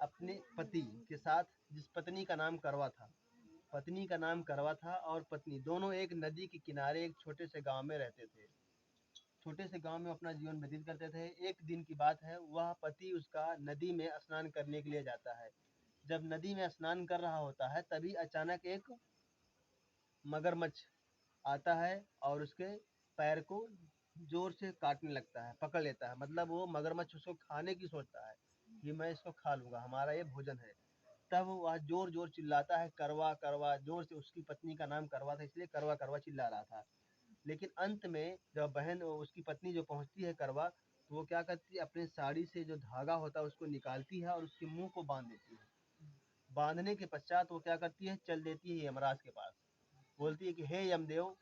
अपने पति के साथ, जिस पत्नी का नाम करवा था, पत्नी का नाम करवा था और पत्नी दोनों एक नदी के किनारे एक छोटे से गांव में रहते थे। छोटे से गांव में अपना जीवन व्यतीत करते थे। एक दिन की बात है, वह पति उसका नदी में स्नान करने के लिए जाता है। जब नदी में स्नान कर रहा होता है, तभी अचानक एक मगरमच्छ आता है और उसके पैर को जोर से काटने लगता है, पकड़ लेता है। मतलब वो मगरमच्छ उसको खाने की सोचता है कि मैं इसको खा लूंगा, हमारा ये भोजन है। तब वह जोर जोर चिल्लाता है, करवा करवा, जोर से। उसकी पत्नी का नाम करवा था, इसलिए करवा करवा चिल्ला रहा था। लेकिन अंत में जब बहन उसकी पत्नी जो पहुंचती है करवा, तो वो क्या करती है, अपने साड़ी से जो धागा होता है उसको निकालती है और उसके मुंह को बांध देती है। बांधने के पश्चात वो क्या करती है, चल देती है यमराज के पास। बोलती है कि हे यमदेव,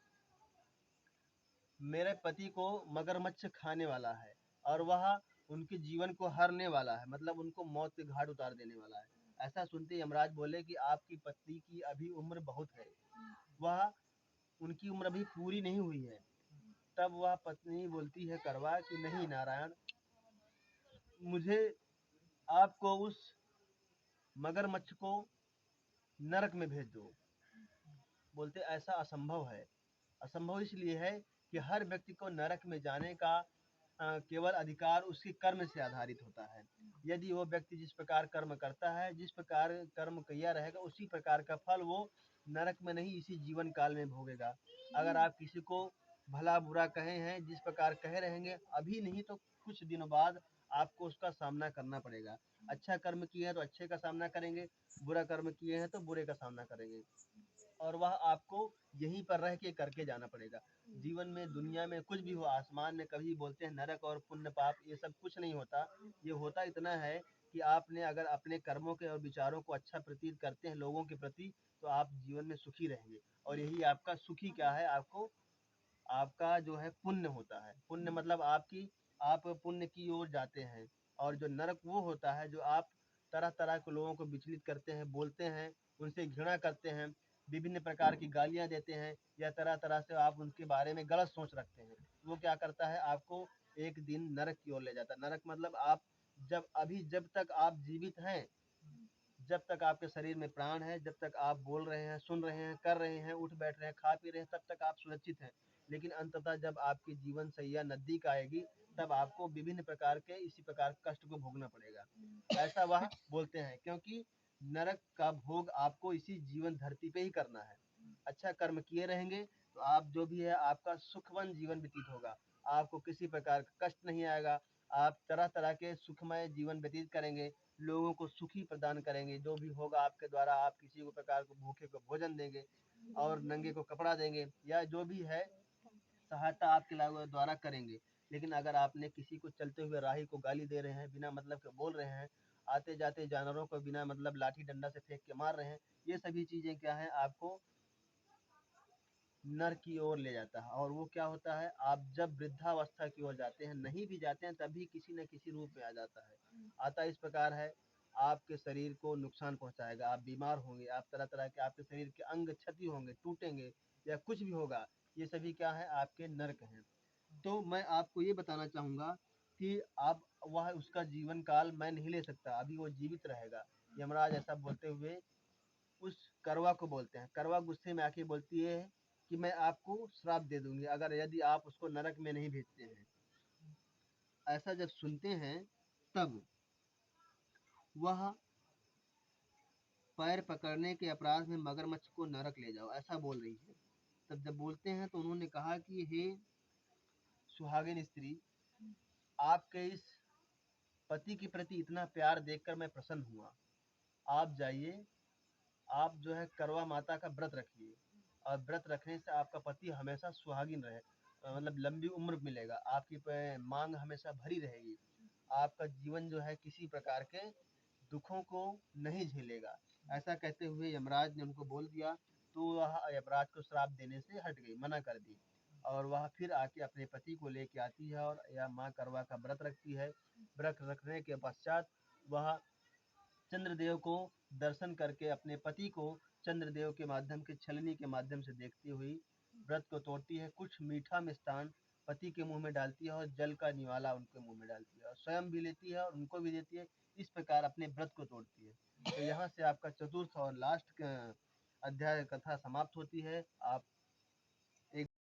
मेरे पति को मगरमच्छ खाने वाला है और वह उनके जीवन को हरने वाला है, मतलब उनको मौत के घाट उतार देने वाला है। ऐसा सुनते ही यमराज बोले कि आपकी पत्नी की अभी उम्र बहुत है, वह उनकी उम्र अभी पूरी नहीं हुई है। तब वह पत्नी बोलती है करवा कि नहीं नारायण, मुझे आपको उस मगरमच्छ को नरक में भेज दो। बोलते ऐसा असंभव है। असंभव इसलिए है कि हर व्यक्ति को नरक में जाने का केवल अधिकार उसके कर्म से आधारित होता है। यदि वो व्यक्ति जिस प्रकार कर्म करता है, जिस प्रकार कर्म किया रहेगा, उसी प्रकार का फल वो नरक में नहीं, इसी जीवन काल में भोगेगा। अगर आप किसी को भला बुरा कहे हैं, जिस प्रकार कहे रहेंगे, अभी नहीं तो कुछ दिनों बाद आपको उसका सामना करना पड़ेगा। अच्छा कर्म किए हैं तो अच्छे का सामना करेंगे, बुरा कर्म किए हैं तो बुरे का सामना करेंगे। और वह आपको यहीं पर रह के करके जाना पड़ेगा। जीवन में, दुनिया में कुछ भी हो, आसमान में कभी बोलते हैं नरक और पुण्य पाप, ये सब कुछ नहीं होता। ये होता इतना है कि आपने अगर अपने कर्मों के और विचारों को अच्छा प्रतीत करते हैं लोगों के प्रति, तो आप जीवन में सुखी रहेंगे। और यही आपका सुखी क्या है, आपको आपका जो है पुण्य होता है। पुण्य मतलब आप पुण्य की ओर जाते हैं। और जो नरक वो होता है जो आप तरह तरह के लोगों को विचलित करते हैं, बोलते हैं, उनसे घृणा करते हैं, विभिन्न प्रकार की गालियां देते हैं, या तरह तरह से आप उनके बारे में गलत सोच रखते हैं। वो क्या करता है, आपको एक दिन नरक की ओर ले जाता है। नरक मतलब आप जब तक आप जीवित हैं, जब तक आपके शरीर में प्राण है, जब तक आप बोल रहे हैं, सुन रहे हैं, कर रहे हैं, उठ बैठ रहे हैं, खा पी रहे हैं, तब तक आप सुरक्षित हैं। लेकिन अंततः जब आपकी जीवन सैया नजदीक आएगी, तब आपको विभिन्न प्रकार के इसी प्रकार कष्ट को भोगना पड़ेगा। ऐसा वह बोलते हैं, क्योंकि नरक का भोग आपको इसी जीवन धरती पे ही करना है। अच्छा कर्म किए रहेंगे तो आप जो भी है आपका सुखमय जीवन व्यतीत होगा। आपको किसी प्रकार का कष्ट नहीं आएगा। आप तरह तरह के सुखमय जीवन व्यतीत करेंगे, लोगों को सुखी प्रदान करेंगे। जो भी होगा आपके द्वारा, आप किसी को प्रकार को भूखे को भोजन देंगे और नंगे को कपड़ा देंगे, या जो भी है सहायता आपके द्वारा करेंगे। लेकिन अगर आपने किसी को चलते हुए राही को गाली दे रहे हैं, बिना मतलब के बोल रहे हैं, आते जाते जानवरों को बिना मतलब लाठी डंडा से फेंक के मार रहे हैं, ये सभी चीजें क्या है, आपको नर की ओर ले जाता है। और वो क्या होता है, आप जब वृद्धावस्था की ओर जाते हैं, नहीं भी जाते हैं, तभी किसी न किसी रूप में आ जाता है। आता इस प्रकार है, आपके शरीर को नुकसान पहुंचाएगा, आप बीमार होंगे, आप तरह तरह के आपके शरीर के अंग क्षति होंगे, टूटेंगे, या कुछ भी होगा। ये सभी क्या है, आपके नरक हैं। तो मैं आपको ये बताना चाहूंगा कि आप वह उसका जीवन काल मैं नहीं ले सकता, अभी वो जीवित रहेगा। यमराज ऐसा बोलते हुए उस करवा को बोलते हैं। करवा गुस्से में आके बोलती है कि मैं आपको श्राप दे दूंगी अगर यदि आप उसको नरक में नहीं भेजते हैं। ऐसा जब सुनते हैं, तब वह पैर पकड़ने के अपराध में मगरमच्छ को नरक ले जाओ, ऐसा बोल रही है। तब जब बोलते हैं तो उन्होंने कहा कि हे सुहागिन स्त्री, आपके इस पति के प्रति इतना प्यार देखकर मैं प्रसन्न हुआ। आप जाइए, आप जो है करवा माता का व्रत रखिए, और व्रत रखने से आपका पति हमेशा सुहागिन रहे, मतलब लंबी उम्र मिलेगा, आपकी मांग हमेशा भरी रहेगी, आपका जीवन जो है किसी प्रकार के दुखों को नहीं झेलेगा। ऐसा कहते हुए यमराज ने उनको बोल दिया। तो वह यमराज को श्राप देने से हट गई, मना कर दी। और वह फिर आके अपने पति को लेके आती है और या माँ करवा का व्रत रखती है। व्रत रखने के पश्चात वह चंद्रदेव को दर्शन करके अपने पति को चंद्रदेव के माध्यम के छलनी के माध्यम से देखती हुई व्रत को तोड़ती है। कुछ मीठा मिष्ठान पति के मुंह में डालती है और जल का निवाला उनके मुंह में डालती है, और स्वयं भी लेती है और उनको भी देती है। इस प्रकार अपने व्रत को तोड़ती है। तो यहाँ से आपका चतुर्थ और लास्ट अध्याय कथा समाप्त होती है। आप एक